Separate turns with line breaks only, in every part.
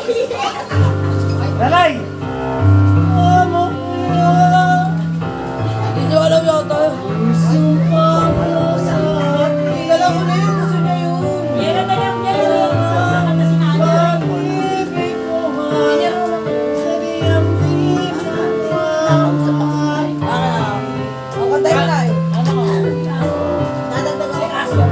Nanay!
Hindi nyo alam yata. Sumpah mo sa akin. Hindi alam ko na yun. Gusto niya yun.
Meron na lang yan. Kakanta si nanay.
Pag-ibig ko man sa diyang di mo. Ang kanta yun tayo. Nadagdagan yung aso.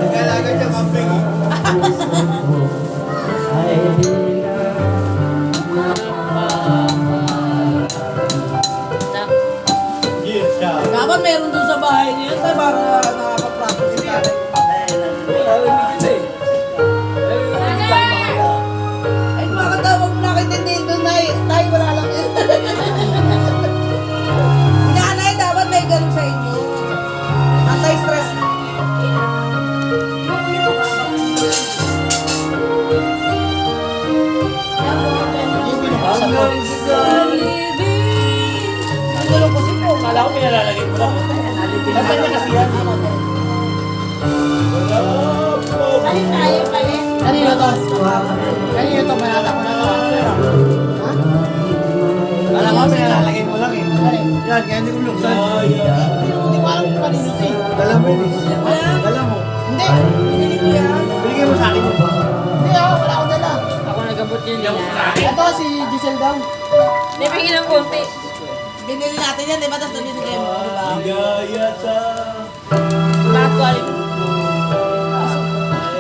Nagalaga siya kambing.
Dapat meron dun sa bahay niya tayo para nakaka-practice ka. Ay, makatawag mo nakitindihin doon, tayo wala lang yun. Nanay, dapat may ganun sa inyo. Anti-stress. Nagulong ko si po.
Kala ko pinalalagay mo lang. Dapat niya kasi yan.
Alin tayo pala?
Kanino to? Kanino to? Manata ko na to. Ha?
Kala ko pinalalagay mo lang eh. Yan, kaya hindi ko luksan.
Hindi ko alam kung kanino to eh.
Dala mo yun. Dala mo.
Hindi. Binili ko yan.
Binigay mo sa akin yun.
Hindi wala akong dala.
Ako nagabot yun niya.
Ito si Giselle daw.
Nipingin ng konti.
Binili natin yan, di ba? Tapos nabinigay mo, di ba?
Gaya sa...
Bago alin.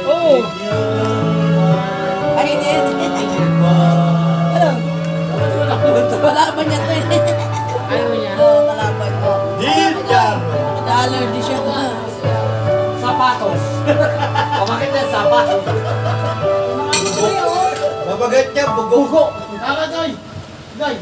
Oo.
Ay, hindi. Ano? Kalaban niya to eh.
Ayaw niya.
Oo, kalaban ko.
Diljar!
Allergy siya.
Sapatos. Pamakit na sapatos.
Mga gusto yun.
Mabagat niya, bugo.
Kaka, Joy! Joy!